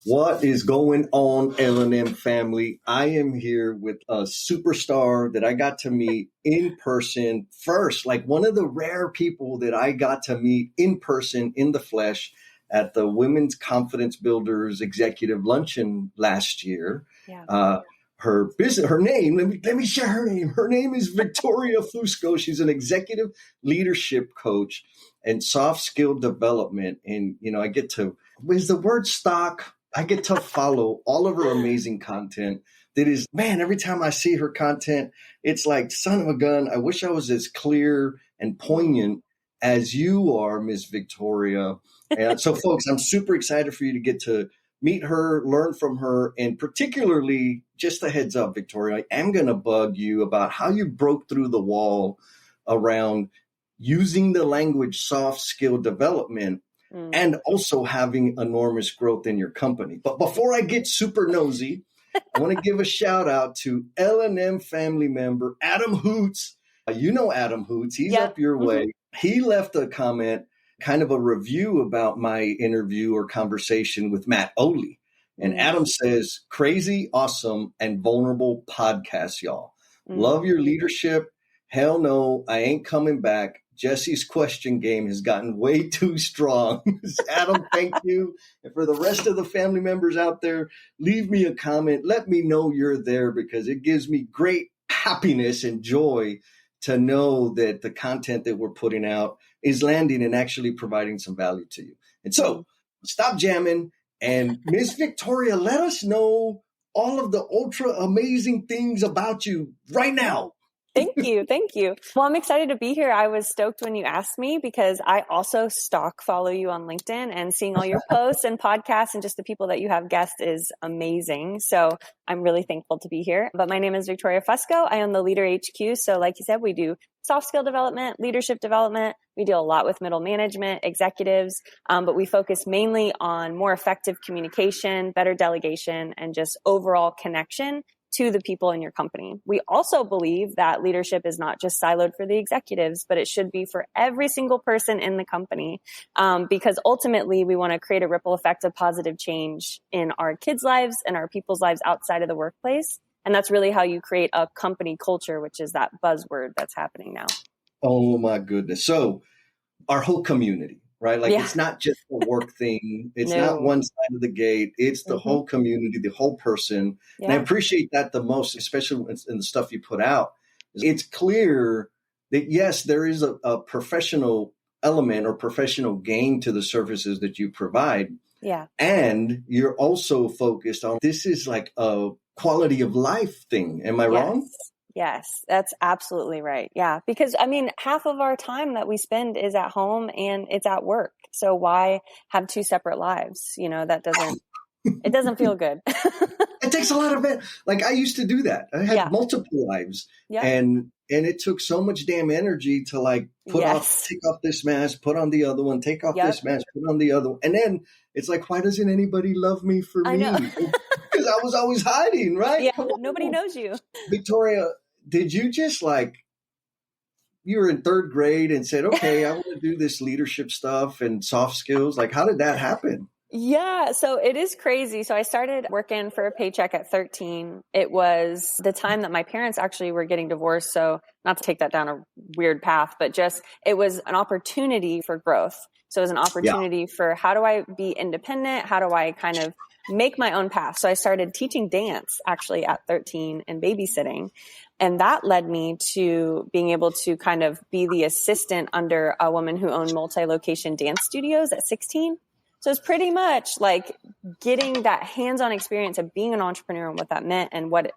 What is going on, L&M family? I am here with a superstar that I got to meet in person first, like one of the rare people that I got to meet in person, in the flesh, at the Women's Confidence Builders Executive Luncheon last year. Yeah. Her name, let me share her name. Her name is Victoria Fusco. She's an executive leadership coach and soft skill development. And, I get to, is the word stock? I get to follow all of her amazing content. That is, man, every time I see her content, it's like, son of a gun. I wish I was as clear and poignant as you are, Miss Victoria. And so, folks, I'm super excited for you to get to meet her, learn from her, and particularly, just a heads up, Victoria, I am going to bug you about how you broke through the wall around using the language soft skill development and also having enormous growth in your company. But before I get super nosy, I want to give a shout out to L&M family member, Adam Hoots. You know Adam Hoots. He's up your way. He left a comment, kind of a review about my interview or conversation with Matt Oley. And Adam says, crazy, awesome, and vulnerable podcast, y'all. Love your leadership. Hell no, I ain't coming back. Jesse's question game has gotten way too strong. Adam, thank you. And for the rest of the family members out there, leave me a comment. Let me know you're there, because it gives me great happiness and joy to know that the content that we're putting out is landing and actually providing some value to you. And so stop jamming. And Miss Victoria, let us know all of the ultra amazing things about you right now. Thank you. Thank you. Well, I'm excited to be here. I was stoked when you asked me, because I also follow you on LinkedIn, and seeing all your posts and podcasts and just the people that you have guests is amazing. So I'm really thankful to be here. But my name is Victoria Fusco. I own the Leader HQ. So like you said, we do soft skill development, leadership development. We deal a lot with middle management, executives, but we focus mainly on more effective communication, better delegation, and just overall connection to the people in your company. We also believe that leadership is not just siloed for the executives, but it should be for every single person in the company, because ultimately we want to create a ripple effect of positive change in our kids' lives and our people's lives outside of the workplace. And that's really how you create a company culture, which is that buzzword that's happening now. Oh my goodness. So our whole community, right? Like it's not just a work thing. It's not one side of the gate. It's the whole community, the whole person. And I appreciate that the most, especially in the stuff you put out. It's clear that, yes, there is a professional element or professional gain to the services that you provide. Yeah. And you're also focused on, this is like a quality of life thing. Am I wrong? Yes, that's absolutely right. Yeah. Because half of our time that we spend is at home and it's at work. So why have two separate lives? It doesn't feel good. It takes a lot of it. Like I used to do that. I had multiple lives and it took so much damn energy to like take off this mask, put on the other one, take off this mask, put on the other one. And then it's like, why doesn't anybody love me for me? Because I was always hiding, right? Yeah, nobody knows you. Victoria, did you just you were in third grade and said, okay, I want to do this leadership stuff and soft skills? Like, how did that happen? Yeah, so it is crazy. So I started working for a paycheck at 13. It was the time that my parents actually were getting divorced. So not to take that down a weird path, but just it was an opportunity for growth. So it was an opportunity for, how do I be independent? How do I kind of make my own path? So I started teaching dance actually at 13 and babysitting. And that led me to being able to kind of be the assistant under a woman who owned multi-location dance studios at 16. So it's pretty much like getting that hands-on experience of being an entrepreneur and what that meant and what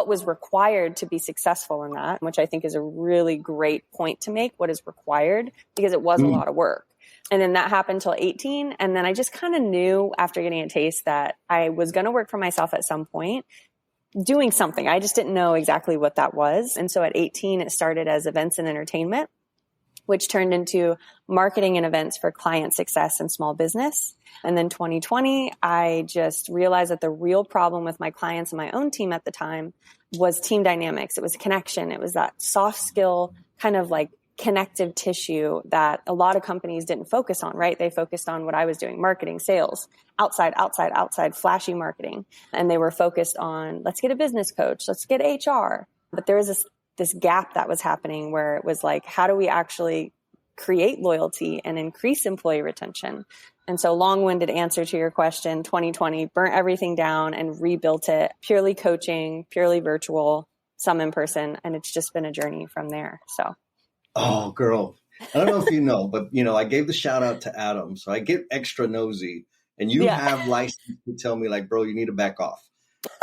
was required to be successful in that, which I think is a really great point to make, what is required, because it was a lot of work. And then that happened till 18. And then I just kind of knew after getting a taste that I was going to work for myself at some point, doing something. I just didn't know exactly what that was. And so at 18, it started as events and entertainment, which turned into marketing and events for client success and small business. And then 2020, I just realized that the real problem with my clients and my own team at the time was team dynamics. It was connection. It was that soft skill kind of like connective tissue that a lot of companies didn't focus on, right? They focused on what I was doing, marketing, sales, outside, flashy marketing. And they were focused on, let's get a business coach, let's get HR. But there was this gap that was happening where it was like, how do we actually create loyalty and increase employee retention? And so, long-winded answer to your question, 2020, burnt everything down and rebuilt it, purely coaching, purely virtual, some in person. And it's just been a journey from there. So. Oh, girl. I don't know if you know, but I gave the shout out to Adam. So I get extra nosy, and you have license to tell me like, bro, you need to back off.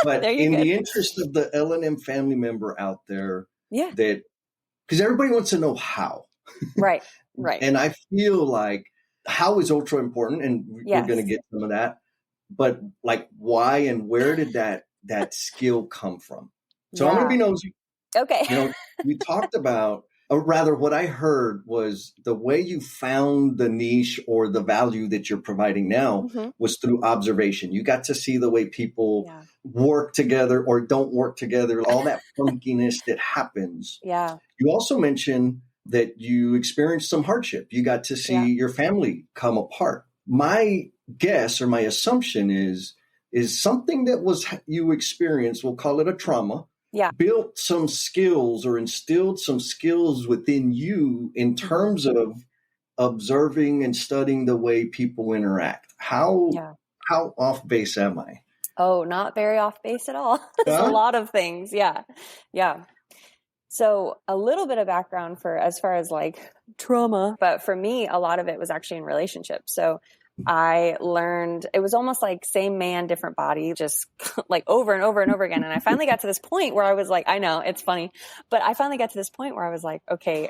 But in the interest of the L&M family member out there, that because everybody wants to know how. Right. And I feel like how is ultra important, and we're going to get some of that. But like, why and where did that skill come from? So I'm going to be nosy. Okay. We talked about, or rather what I heard was the way you found the niche or the value that you're providing now was through observation. You got to see the way people work together or don't work together, all that funkiness that happens. Yeah. You also mentioned that you experienced some hardship. You got to see your family come apart. My guess or my assumption is something that was you experienced, we'll call it a trauma, built some skills or instilled some skills within you in terms of observing and studying the way people interact. How off base am I? Oh, not very off base at all. There's a lot of things. Yeah. So a little bit of background for as far as like trauma, but for me, a lot of it was actually in relationships. So I learned it was almost like same man, different body, just like over and over and over again. And I finally got to this point where I was like, I know it's funny, but I finally got to this point where I was like, okay,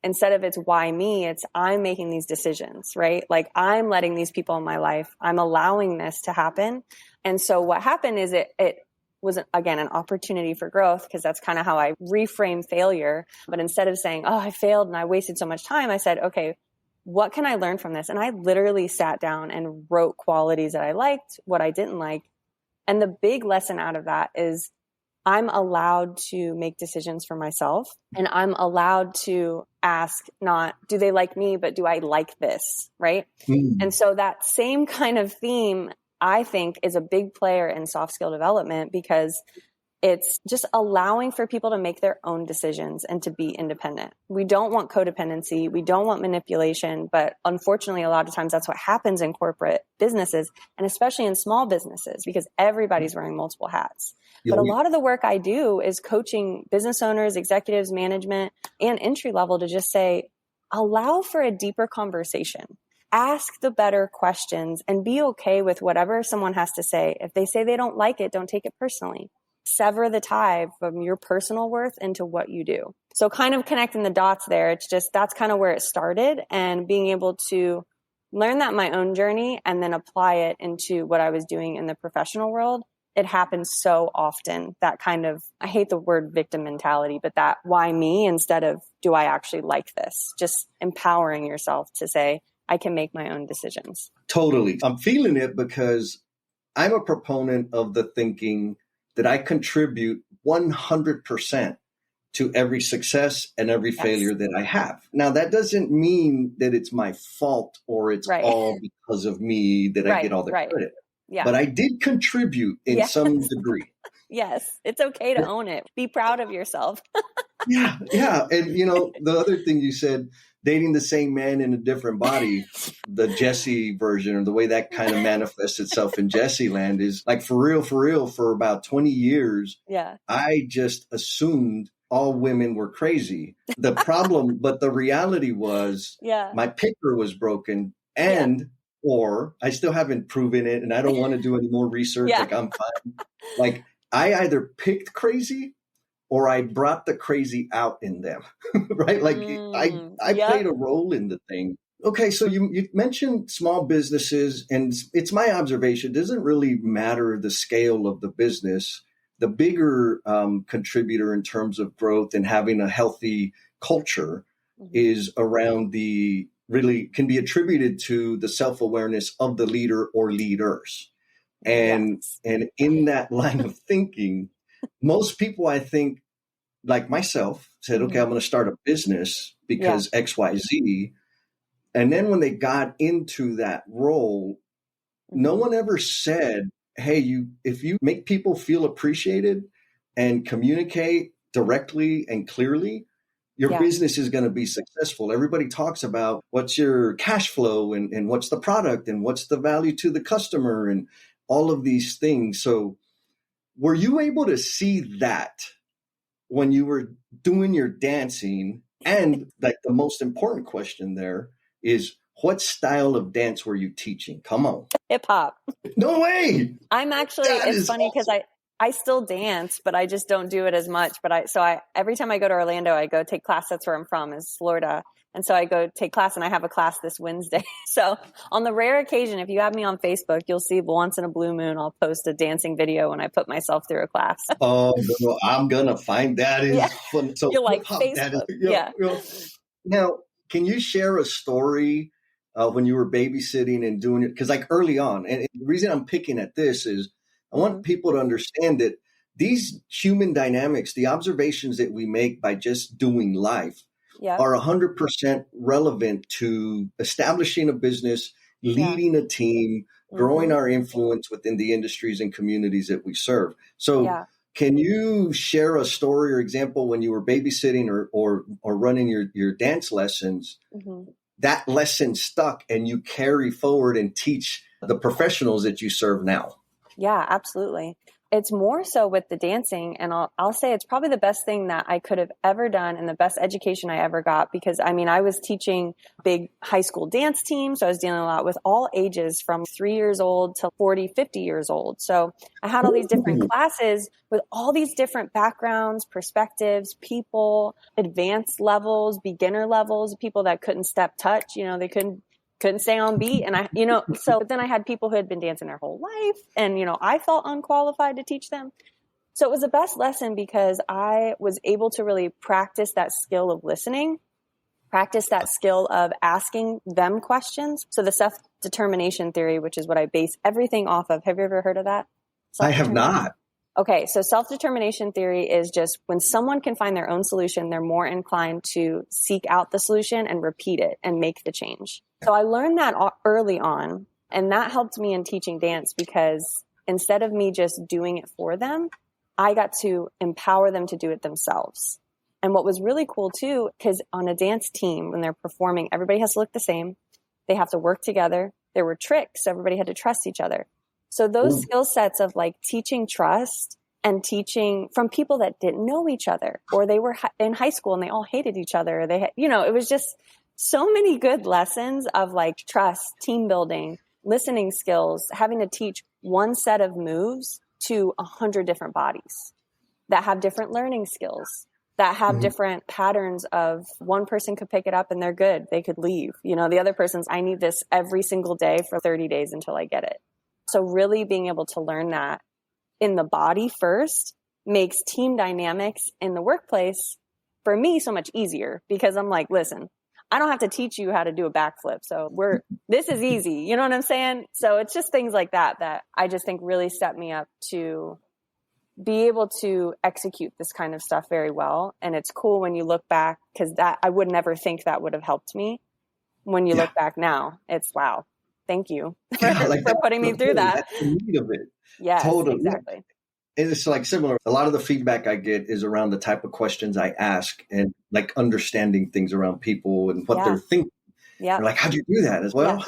instead of it's why me, it's I'm making these decisions, right? Like I'm letting these people in my life, I'm allowing this to happen. And so what happened is it was, again, an opportunity for growth, because that's kind of how I reframe failure. But instead of saying, oh, I failed and I wasted so much time, I said, okay, what can I learn from this? And I literally sat down and wrote qualities that I liked, what I didn't like. And the big lesson out of that is I'm allowed to make decisions for myself, and I'm allowed to ask not, do they like me, but do I like this? Right. And so that same kind of theme, I think, is a big player in soft skill development, because it's just allowing for people to make their own decisions and to be independent. We don't want codependency. We don't want manipulation. But unfortunately, a lot of times that's what happens in corporate businesses, and especially in small businesses, because everybody's wearing multiple hats. But a lot of the work I do is coaching business owners, executives, management, and entry level to just say, allow for a deeper conversation. Ask the better questions and be okay with whatever someone has to say. If they say they don't like it, don't take it personally. Sever the tie from your personal worth into what you do. So kind of connecting the dots there, it's just, that's kind of where it started, and being able to learn that in my own journey and then apply it into what I was doing in the professional world. It happens so often, that kind of, I hate the word victim mentality, but that why me instead of do I actually like this? Just empowering yourself to say, I can make my own decisions. Totally. I'm feeling it because I'm a proponent of the thinking that I contribute 100% to every success and every failure that I have. Now, that doesn't mean that it's my fault or it's all because of me that I get all the credit. Yeah. But I did contribute in some degree. Yes. It's okay to own it. Be proud of yourself. Yeah. And, the other thing you said, dating the same man in a different body, the Jesse version, or the way that kind of manifests itself in Jesse land, is like for real, for about 20 years, I just assumed all women were crazy. The problem, but the reality was my picker was broken, and or I still haven't proven it, and I don't want to do any more research. Like I'm fine. Like I either picked crazy or I brought the crazy out in them, right? Like I played a role in the thing. Okay, so you mentioned small businesses, and it's my observation, it doesn't really matter the scale of the business. The bigger contributor in terms of growth and having a healthy culture is around really can be attributed to the self-awareness of the leader or leaders. And in that line of thinking, most people, I think, like myself, said, okay, I'm going to start a business because XYZ. And then when they got into that role, no one ever said, hey, if you make people feel appreciated and communicate directly and clearly, your business is going to be successful. Everybody talks about what's your cash flow and what's the product and what's the value to the customer and all of these things. So were you able to see that when you were doing your dancing? And like the most important question there is, what style of dance were you teaching? Come on. Hip hop. No way. I'm actually, it's funny because I still dance, but I just don't do it as much. But every time I go to Orlando, I go take class. That's where I'm from, is Florida. And so I go take class, and I have a class this Wednesday. So on the rare occasion, if you have me on Facebook, you'll see once in a blue moon, I'll post a dancing video when I put myself through a class. Oh, no, I'm going to find that is fun. So you're like, Facebook. Now, can you share a story when you were babysitting and doing it? Because like early on, and the reason I'm picking at this is I want people to understand that these human dynamics, the observations that we make by just doing life are 100% relevant to establishing a business, leading a team, growing our influence within the industries and communities that we serve. So can you share a story or example when you were babysitting or running your dance lessons, that lesson stuck and you carry forward and teach the professionals that you serve now? Yeah, absolutely. It's more so with the dancing. And I'll say it's probably the best thing that I could have ever done and the best education I ever got, because I mean, I was teaching big high school dance teams. So I was dealing a lot with all ages from 3 years old to 40, 50 years old. So I had all these different classes with all these different backgrounds, perspectives, people, advanced levels, beginner levels, people that couldn't step touch, they couldn't stay on beat. And so then I had people who had been dancing their whole life, and, I felt unqualified to teach them. So it was the best lesson because I was able to really practice that skill of listening, practice that skill of asking them questions. So the self-determination theory, which is what I base everything off of. Have you ever heard of that? I have not. Okay, so self-determination theory is just when someone can find their own solution, they're more inclined to seek out the solution and repeat it and make the change. So I learned that early on, and that helped me in teaching dance because instead of me just doing it for them, I got to empower them to do it themselves. And what was really cool too, because on a dance team, when they're performing, everybody has to look the same. They have to work together. There were tricks. Everybody had to trust each other. So those skill sets of like teaching trust and teaching from people that didn't know each other, or they were in high school and they all hated each other. They had, it was just so many good lessons of like trust, team building, listening skills, having to teach one set of moves to 100 different bodies that have different learning skills, that have different patterns of one person could pick it up and they're good. They could leave. The other person's, I need this every single day for 30 days until I get it. So really being able to learn that in the body first makes team dynamics in the workplace for me so much easier, because I'm like, listen, I don't have to teach you how to do a backflip. So this is easy. You know what I'm saying? So it's just things like that I just think really set me up to be able to execute this kind of stuff very well. And it's cool when you look back, because that I would never think that would have helped me. When you look back now, it's wow. Thank you for putting me through that. That's the need of it. Yes, totally. Exactly. It's like similar. A lot of the feedback I get is around the type of questions I ask and like understanding things around people and what they're thinking. Yeah. They're like, how'd you do that? As well,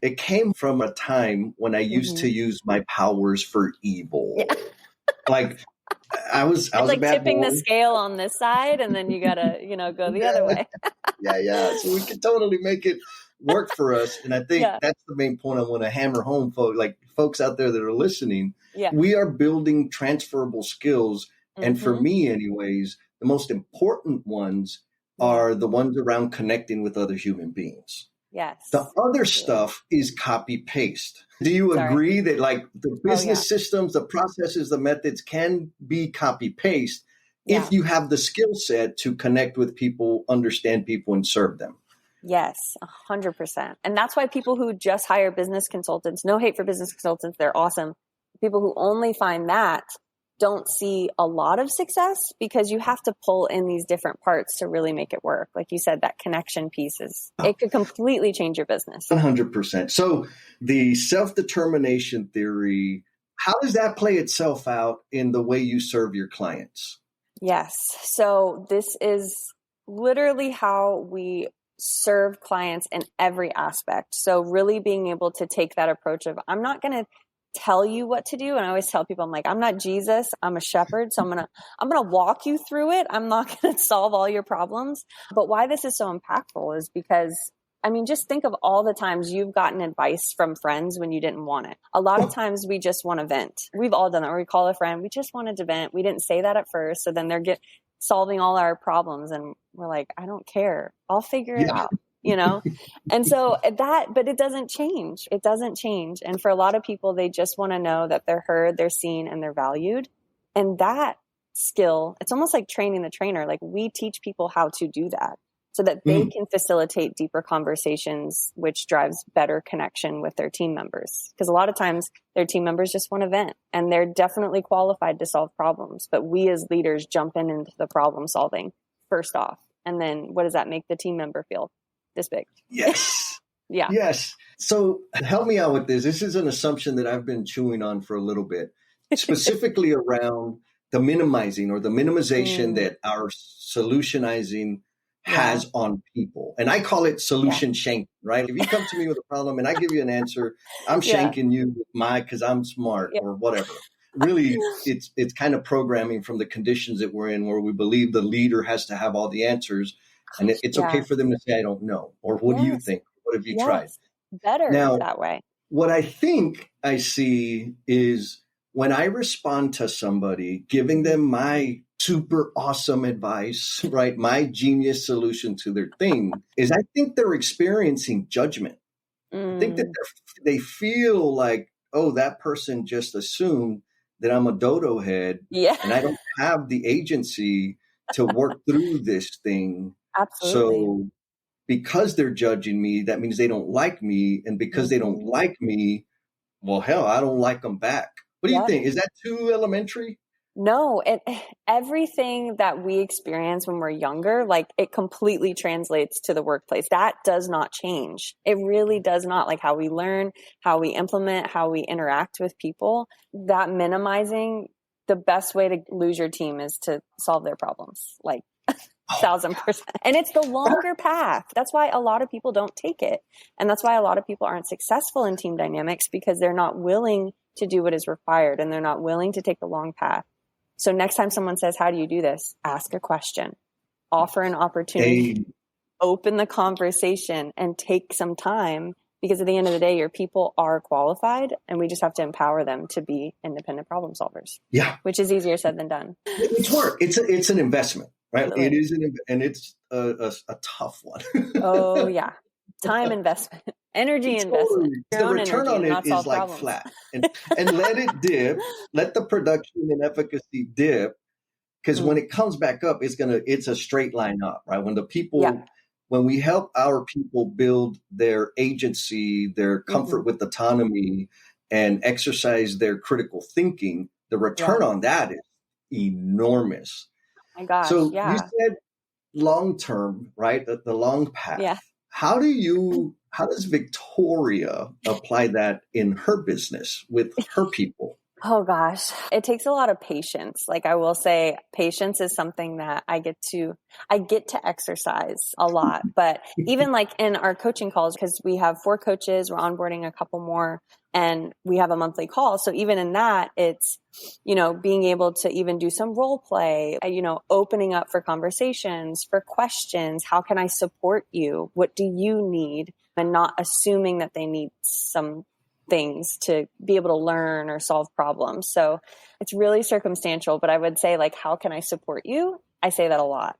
it came from a time when I used to use my powers for evil. Yeah. Like I was like a bad tipping boy. The scale on this side, and then you gotta, go the other way. Yeah. So we can totally make it work for us. And I think that's the main point I want to hammer home, folks out there that are listening. Yeah. We are building transferable skills. And for me anyways, the most important ones are the ones around connecting with other human beings. Yes. The other stuff is copy paste. Do you agree that like the business systems, the processes, the methods can be copy paste if you have the skill set to connect with people, understand people, and serve them? Yes, 100%. And that's why people who just hire business consultants, no hate for business consultants, they're awesome. People who only find that don't see a lot of success because you have to pull in these different parts to really make it work. Like you said, that connection pieces, it could completely change your business. 100%. So the self-determination theory, how does that play itself out in the way you serve your clients? Yes. So this is literally how we serve clients in every aspect. So really being able to take that approach of, I'm not going to tell you what to do. And I always tell people, I'm like, I'm not Jesus, I'm a shepherd. So I'm going to walk you through it. I'm not going to solve all your problems. But why this is so impactful is because, I mean, just think of all the times you've gotten advice from friends when you didn't want it. A lot of times we just want to vent. We've all done that. Or we call a friend, we just wanted to vent. We didn't say that at first. So then they're solving all our problems. And we're like, I don't care. I'll figure it out. And so but it doesn't change. It doesn't change. And for a lot of people, they just want to know that they're heard, they're seen, and they're valued. And that skill, it's almost like training the trainer. Like we teach people how to do that so that they can facilitate deeper conversations, which drives better connection with their team members. Because a lot of times their team members just want to vent and they're definitely qualified to solve problems. But we as leaders jump into the problem solving first off. And then what does that make the team member feel? This big. Yes. Yeah. Yes. So help me out with this. This is an assumption that I've been chewing on for a little bit, specifically around the minimizing or the minimization that our solutionizing has on people. And I call it solution shanking, right? If you come to me with a problem and I give you an answer, I'm shanking you with because I'm smart or whatever. Really, it's kind of programming from the conditions that we're in where we believe the leader has to have all the answers. And it's okay for them to say, I don't know. Or what do you think? What have you tried? Better now, that way. What I think I see is when I respond to somebody, giving them my super awesome advice, right? My genius solution to their thing is I think they're experiencing judgment. I think that they feel like, oh, that person just assumed that I'm a dodo head and I don't have the agency to work through this thing. Absolutely. So because they're judging me, that means they don't like me. And because they don't like me, well, hell, I don't like them back. What do you think? Is that too elementary? No, everything that we experience when we're younger, like it completely translates to the workplace. That does not change. It really does not. Like how we learn, how we implement, how we interact with people, that minimizing, the best way to lose your team is to solve their problems. Like 1,000%. And it's the longer path. That's why a lot of people don't take it. And that's why a lot of people aren't successful in team dynamics because they're not willing to do what is required and they're not willing to take the long path. So next time someone says, how do you do this? Ask a question, offer an opportunity, open the conversation and take some time because at the end of the day, your people are qualified and we just have to empower them to be independent problem solvers. Yeah. Which is easier said than done. It's work. It's an investment, right? Totally. It is and it's a tough one. Oh yeah. Time investment, energy investment. The return on it is like problems. Flat and let it dip, let the production and efficacy dip. Because when it comes back up, it's a straight line up, right? When the people, when we help our people build their agency, their comfort with autonomy and exercise their critical thinking, the return on that is enormous. Oh my gosh. So you said long-term, right? The long path. Yeah. How does Victoria apply that in her business with her people? Oh gosh, it takes a lot of patience. Like I will say, patience is something that I get to exercise a lot. But even like in our coaching calls, because we have 4 coaches, we're onboarding a couple more, and we have a monthly call. So even in that, it's, being able to even do some role play, opening up for conversations, for questions. How can I support you? What do you need? And not assuming that they need some things to be able to learn or solve problems. So it's really circumstantial, but I would say like, how can I support you? I say that a lot.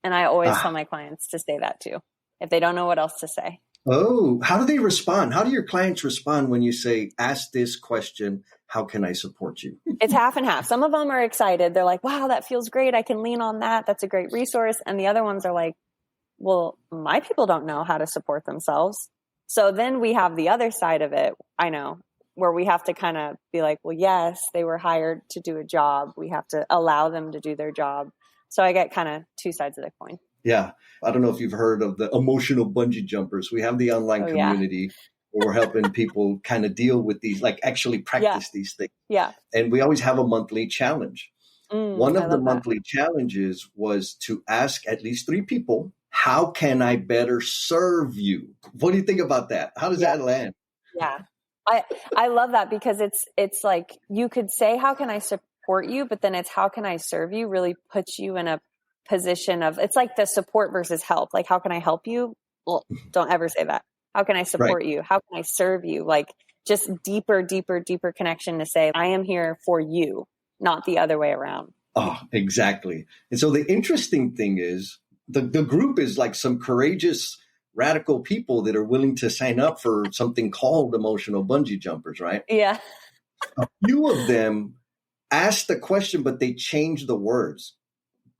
And I always tell my clients to say that too, if they don't know what else to say. Oh, how do they respond? How do your clients respond when you say, ask this question, how can I support you? It's half and half. Some of them are excited. They're like, wow, that feels great. I can lean on that. That's a great resource. And the other ones are like, well, my people don't know how to support themselves. So then we have the other side of it. I know where we have to kind of be like, well, yes, they were hired to do a job. We have to allow them to do their job. So I get kind of two sides of the coin. Yeah. I don't know if you've heard of the emotional bungee jumpers. We have the online community where we're helping people kind of deal with these, like actually practice these things. Yeah. And we always have a monthly challenge. One of the monthly challenges was to ask at least 3 people, how can I better serve you? What do you think about that? How does that land? Yeah. I love that, because it's like, you could say, how can I support you? But then it's, how can I serve you, really puts you in a position of, it's like the support versus help. Like, how can I help you? Well, don't ever say that. How can I support you? How can I serve you? Like, just deeper connection to say, I am here for you, not the other way around. Oh, exactly. And so the interesting thing is the group is like some courageous, radical people that are willing to sign up for something called emotional bungee jumpers, right? Yeah. A few of them asked the question, but they changed the words.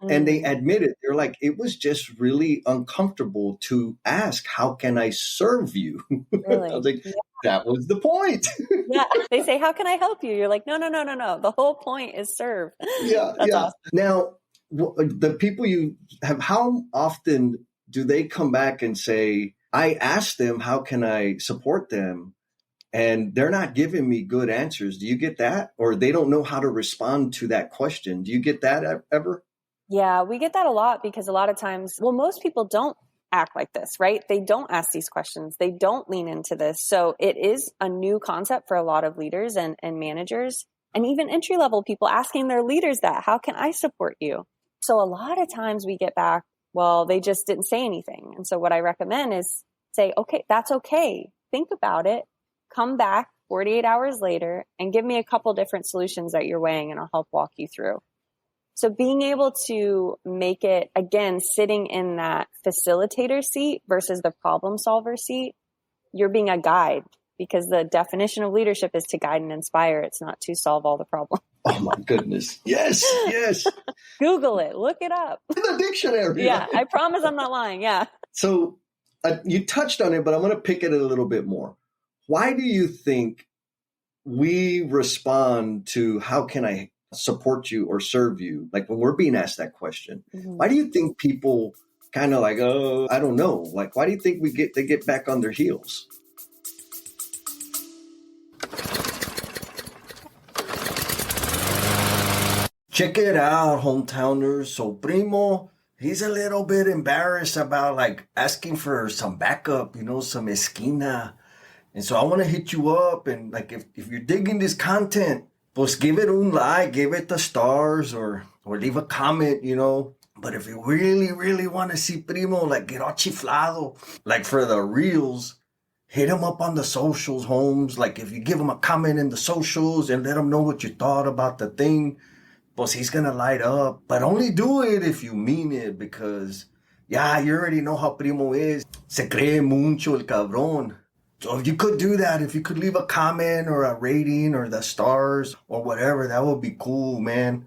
And they admitted, they're like, it was just really uncomfortable to ask, how can I serve you? Really? I was like, that was the point. Yeah. They say, how can I help you? You're like, no. The whole point is serve. That's awesome. Now, the people you have, how often do they come back and say, I asked them, how can I support them? And they're not giving me good answers. Do you get that? Or they don't know how to respond to that question. Do you get that ever? Yeah, we get that a lot, because a lot of times, well, most people don't act like this, right? They don't ask these questions. They don't lean into this. So it is a new concept for a lot of leaders and managers, and even entry-level people asking their leaders that, how can I support you? So a lot of times we get back, well, they just didn't say anything. And so what I recommend is say, okay, that's okay. Think about it. Come back 48 hours later and give me a couple different solutions that you're weighing, and I'll help walk you through. So being able to make it, again, sitting in that facilitator seat versus the problem solver seat, you're being a guide, because the definition of leadership is to guide and inspire. It's not to solve all the problems. Oh my goodness. Yes. Google it. Look it up. In the dictionary. Yeah, I promise I'm not lying. Yeah. So you touched on it, but I'm going to pick it a little bit more. Why do you think we respond to, how can I support you or serve you? Like when we're being asked that question, why do you think people kind of like, oh, I don't know. Like, why do you think they get back on their heels? Check it out, hometowners. So Primo, he's a little bit embarrassed about like asking for some backup, some esquina. And so I want to hit you up, and like if you're digging this content, pues give it un like, give it the stars, or leave a comment, But if you really, really want to see Primo like get all chiflado, like for the reels, hit him up on the socials, Holmes. Like if you give him a comment in the socials and let him know what you thought about the thing, pues he's going to light up. But only do it if you mean it, because, you already know how Primo is. Se cree mucho el cabrón. So if you could do that, if you could leave a comment or a rating or the stars or whatever, that would be cool, man.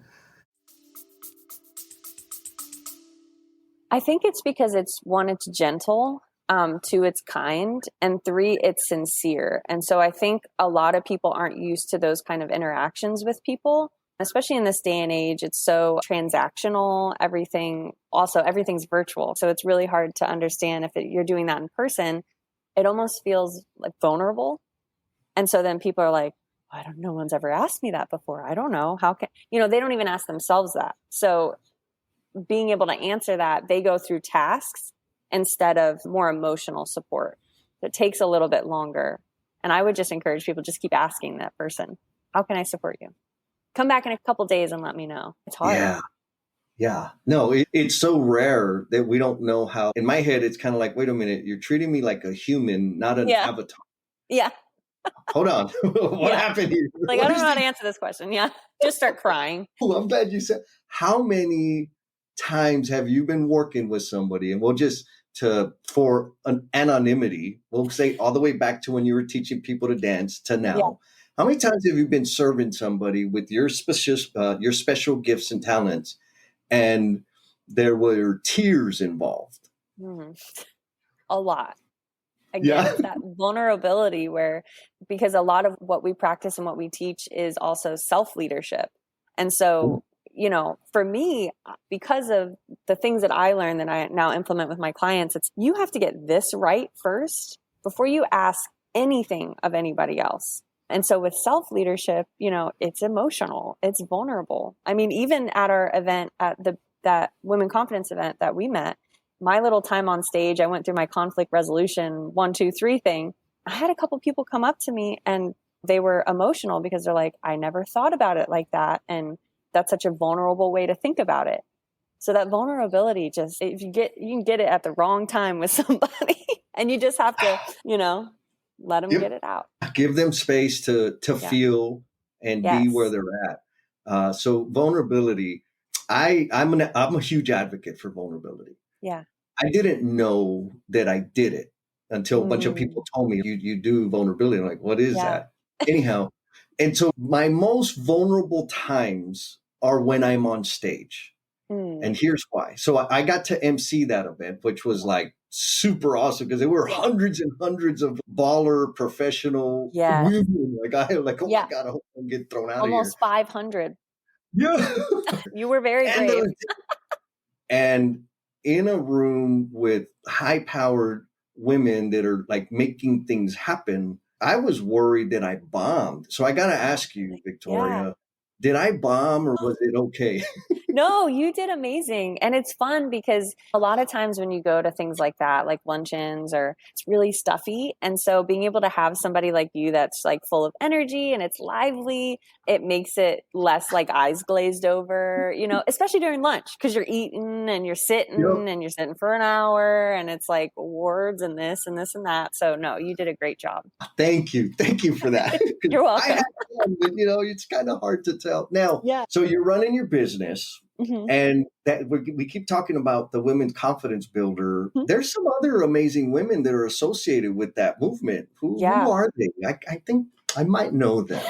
I think it's because it's, 1, it's gentle, 2, it's kind, and 3, it's sincere. And so I think a lot of people aren't used to those kind of interactions with people, especially in this day and age. It's so transactional. Everything's virtual. So it's really hard to understand if you're doing that in person. It almost feels like vulnerable. And so then people are like, no one's ever asked me that before. I don't know. How can, they don't even ask themselves that. So being able to answer that, they go through tasks instead of more emotional support. It takes a little bit longer. And I would just encourage people, just keep asking that person, how can I support you? Come back in a couple days and let me know. It's hard. Yeah. No, it's so rare that we don't know how. In my head, it's kind of like, wait a minute, you're treating me like a human, not an avatar. Yeah. Hold on. What happened here? Like, I don't know how to answer this question. Yeah. Just start crying. Oh, I'm glad you said. How many times have you been working with somebody? And we'll just, for an anonymity, we'll say all the way back to when you were teaching people to dance to now. Yeah. How many times have you been serving somebody with your special gifts and talents, and there were tears involved? A lot. Again, it's that vulnerability where, because a lot of what we practice and what we teach is also self-leadership. And so, you know, for me, because of the things that I learned that I now implement with my clients, it's you have to get this right first before you ask anything of anybody else. And so with self-leadership, you know, it's emotional, it's vulnerable. I mean, even at our event, at that Women Confidence event that we met, my little time on stage, I went through my conflict resolution 1, 2, 3 thing. I had a couple people come up to me and they were emotional because they're like, I never thought about it like that. And that's such a vulnerable way to think about it. So that vulnerability, just if you can get it at the wrong time with somebody and you just have to, you know, let them get it out. Give them space to feel and be where they're at. So vulnerability, I'm a huge advocate for vulnerability. Yeah. I didn't know that I did it until a bunch of people told me you do vulnerability. I'm like, what is that? Anyhow. And so my most vulnerable times are when I'm on stage. And here's why. So I got to MC that event, which was like super awesome because there were hundreds and hundreds of baller professional women. Like oh my God, I hope I don't get thrown out of here. Almost 500. Yeah. You were very brave. And in a room with high-powered women that are like making things happen, I was worried that I bombed. So I got to ask you, Victoria, did I bomb or was it okay? No, you did amazing. And it's fun because a lot of times when you go to things like that, like luncheons, or it's really stuffy. And so being able to have somebody like you that's like full of energy and it's lively, it makes it less like eyes glazed over, you know, especially during lunch because you're eating and you're sitting and you're sitting for an hour and it's like words and this and this and that. So no, you did a great job. Thank you. Thank you for that. You're welcome. I had fun, but you know, it's kind of hard to tell. Now, so you're running your business. And that we keep talking about the Women's Confidence Builder. There's some other amazing women that are associated with that movement. Who are they? I think I might know them.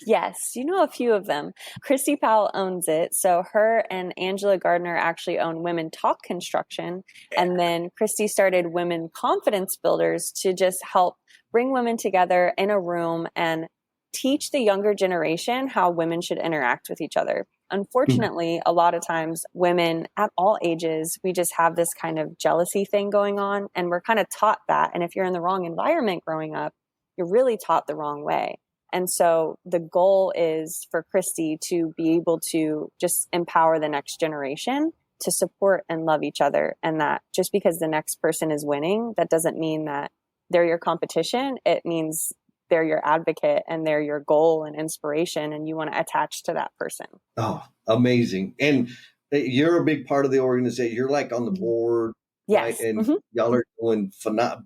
Yes, you know a few of them. Christy Powell owns it. So her and Angela Gardner actually own Women Talk Construction. And then Christy started Women Confidence Builders to just help bring women together in a room and teach the younger generation how women should interact with each other. Unfortunately, a lot of times women at all ages, we just have this kind of jealousy thing going on and we're kind of taught that. And if you're in the wrong environment growing up, you're really taught the wrong way. And so the goal is for Christy to be able to just empower the next generation to support and love each other. And that just because the next person is winning, that doesn't mean that they're your competition. It means they're your advocate and they're your goal and inspiration and you want to attach to that person. Oh, amazing. And you're a big part of the organization. You're like on the board. Yes. Right? And y'all are doing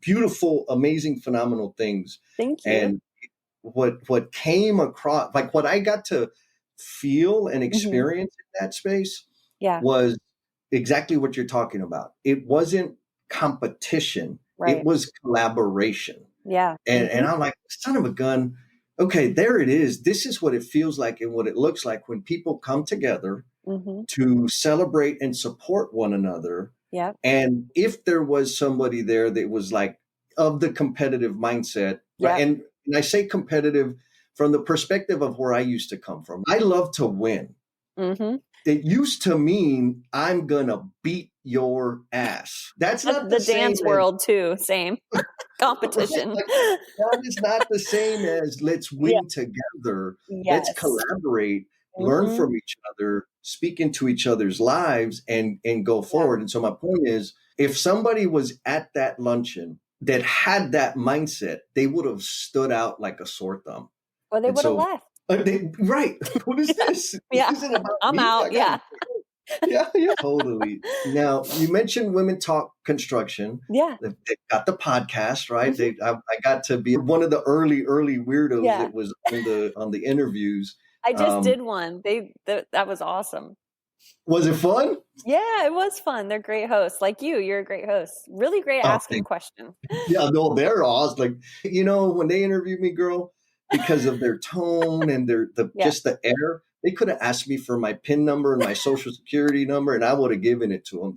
beautiful, amazing, phenomenal things. Thank you. And what came across, like what I got to feel and experience in that space was exactly what you're talking about. It wasn't competition. It was collaboration. Yeah. And I'm like, son of a gun. Okay, there it is. This is what it feels like and what it looks like when people come together to celebrate and support one another. Yeah. And if there was somebody there that was like of the competitive mindset, right? And I say competitive from the perspective of where I used to come from. I love to win. It used to mean I'm going to beat your ass. That's not the dance world too. Same competition. Like, that is not the same as let's win together. Let's collaborate, learn from each other, speak into each other's lives and go forward. And so my point is, if somebody was at that luncheon that had that mindset, they would have stood out like a sore thumb. Or they would have left. Right. What is this? Yeah. This isn't about I'm me. out. Yeah. Yeah, totally. Now, you mentioned Women Talk Construction. Yeah. They got the podcast, right? I got to be one of the early weirdos that was on the interviews. I just did one. That was awesome. Was it fun? Yeah, it was fun. They're great hosts. Like you, you're a great host. Really great asking questions. Yeah, no, they're awesome. Like, when they interviewed me, girl, because of their tone and just the air, They could have asked me for my PIN number and my social security number, and I would have given it to them.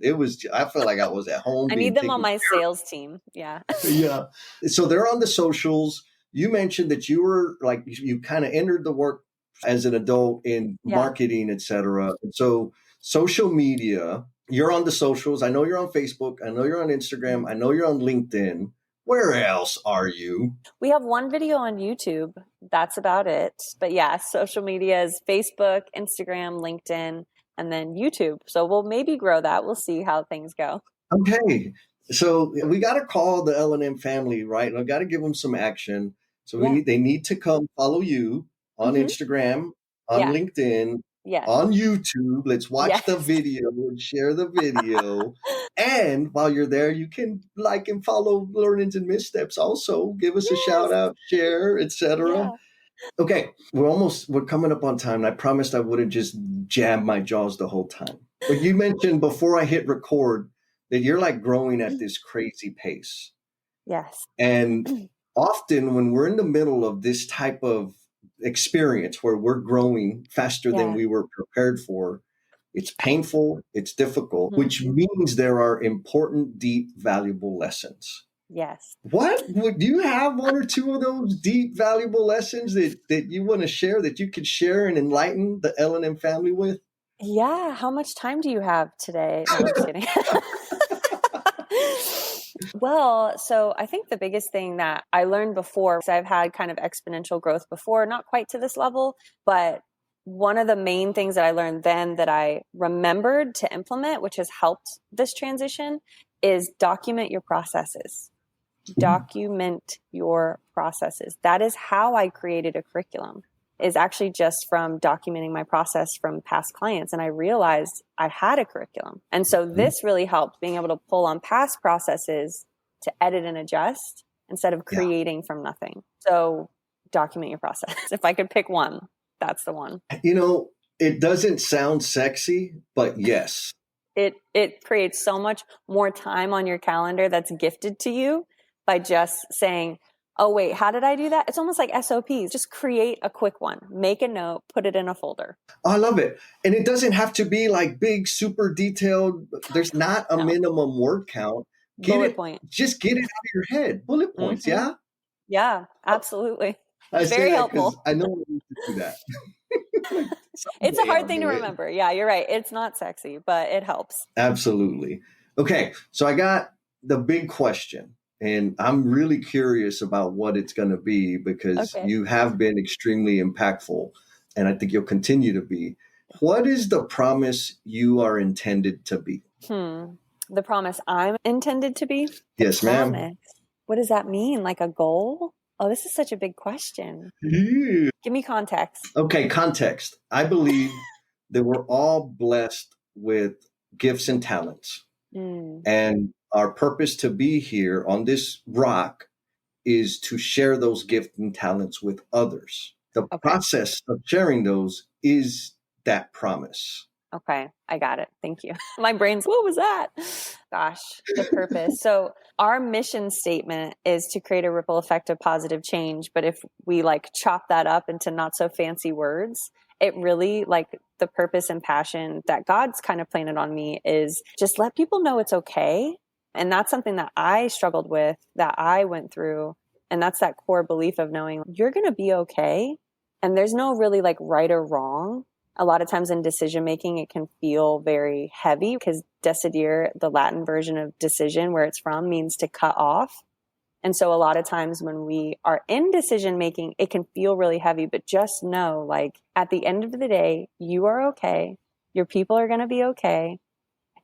I felt like I was at home. I need them on my sales team. Yeah. Yeah. So they're on the socials. You mentioned that you were like, you kind of entered the work as an adult in marketing, et cetera. And so social media, you're on the socials. I know you're on Facebook. I know you're on Instagram. I know you're on LinkedIn. Where else are you? We have one video on YouTube. That's about it. But yeah, social media is Facebook, Instagram, LinkedIn, and then YouTube. So we'll maybe grow that. We'll see how things go. Okay. So we got to call the L&M family, right? I've got to give them some action. So they need to come follow you on Instagram, on LinkedIn, on YouTube. Let's watch the video and share the video. And while you're there, you can like and follow Learnings and Missteps. Also, give us a shout out, share, etc. Yeah. Okay, we're coming up on time. And I promised I wouldn't just jam my jaws the whole time. But you mentioned before I hit record that you're like growing at this crazy pace. Yes. And often when we're in the middle of this type of experience where we're growing faster than we were prepared for, it's painful, it's difficult, which means there are important, deep, valuable lessons. Yes. Do you have one or two of those deep, valuable lessons that you want to share, that you could share and enlighten the L&M family with? Yeah. How much time do you have today? No, I'm just kidding. Well, so I think the biggest thing that I learned before, because I've had kind of exponential growth before, not quite to this level, but one of the main things that I learned then that I remembered to implement, which has helped this transition, is document your processes. Document your processes. That is how I created a curriculum, is actually just from documenting my process from past clients. And I realized I had a curriculum. And so this really helped, being able to pull on past processes to edit and adjust instead of creating from nothing. So document your process. If I could pick one, that's the one. You know, it doesn't sound sexy, but yes. It creates so much more time on your calendar that's gifted to you by just saying, oh, wait, how did I do that? It's almost like SOPs. Just create a quick one, make a note, put it in a folder. I love it. And it doesn't have to be like big, super detailed. There's not a minimum word count. Bullet point. Just get it out of your head. Bullet points, yeah? Yeah, absolutely. I Very helpful. I know we need to do that. It's a hard thing to remember. Yeah, you're right. It's not sexy, but it helps. Absolutely. Okay, so I got the big question. And I'm really curious about what it's going to be, because you have been extremely impactful, and I think you'll continue to be. What is the promise you are intended to be? The promise I'm intended to be? Yes, ma'am. What does that mean? Like a goal? Oh, this is such a big question. Yeah. Give me context. Okay, context. I believe that we're all blessed with gifts and talents. And our purpose to be here on this rock is to share those gifts and talents with others. The process of sharing those is that promise. Okay, I got it. Thank you. My brain's, what was that? Gosh, the purpose. So our mission statement is to create a ripple effect of positive change. But if we like chop that up into not so fancy words, it really, like, the purpose and passion that God's kind of planted on me is just let people know it's okay. And that's something that I struggled with, that I went through. And that's that core belief of knowing you're going to be okay. And there's no really like right or wrong. A lot of times in decision making, it can feel very heavy, because decidere, the Latin version of decision, where it's from, means to cut off. And so a lot of times when we are in decision making, it can feel really heavy, but just know, like, at the end of the day, you are okay. Your people are going to be okay.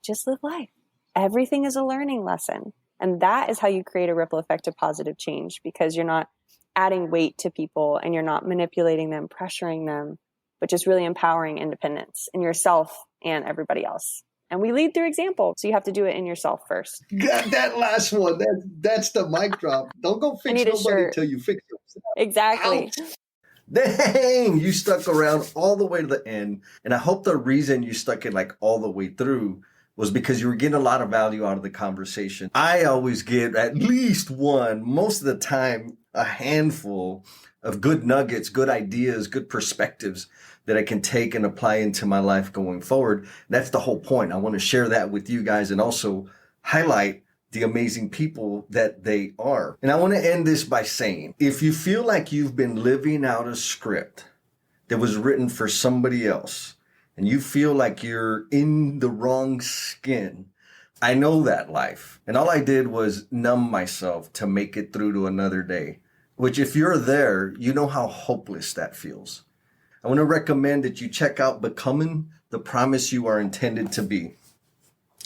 Just live life. Everything is a learning lesson. And that is how you create a ripple effect of positive change, because you're not adding weight to people and you're not manipulating them, pressuring them, but just really empowering independence in yourself and everybody else. And we lead through example. So you have to do it in yourself first. That last one, that's the mic drop. Don't go fix nobody until you fix yourself. Exactly. Ouch. Dang, you stuck around all the way to the end. And I hope the reason you stuck it like all the way through was because you were getting a lot of value out of the conversation. I always get at least one, most of the time, a handful of good nuggets, good ideas, good perspectives that I can take and apply into my life going forward. That's the whole point. I want to share that with you guys and also highlight the amazing people that they are. And I want to end this by saying, if you feel like you've been living out a script that was written for somebody else, and you feel like you're in the wrong skin, I know that life. And all I did was numb myself to make it through to another day, which if you're there, you know how hopeless that feels. I want to recommend that you check out Becoming the Promise You Are Intended to Be.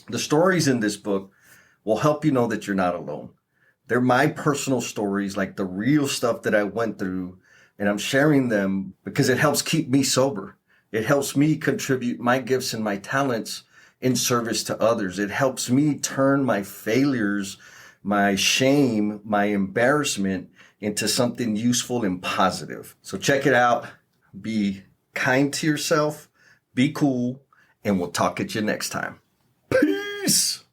The stories in this book will help you know that you're not alone. They're my personal stories, like the real stuff that I went through, and I'm sharing them because it helps keep me sober. It helps me contribute my gifts and my talents in service to others. It helps me turn my failures, my shame, my embarrassment into something useful and positive. So check it out. Be kind to yourself, be cool, and we'll talk at you next time. Peace.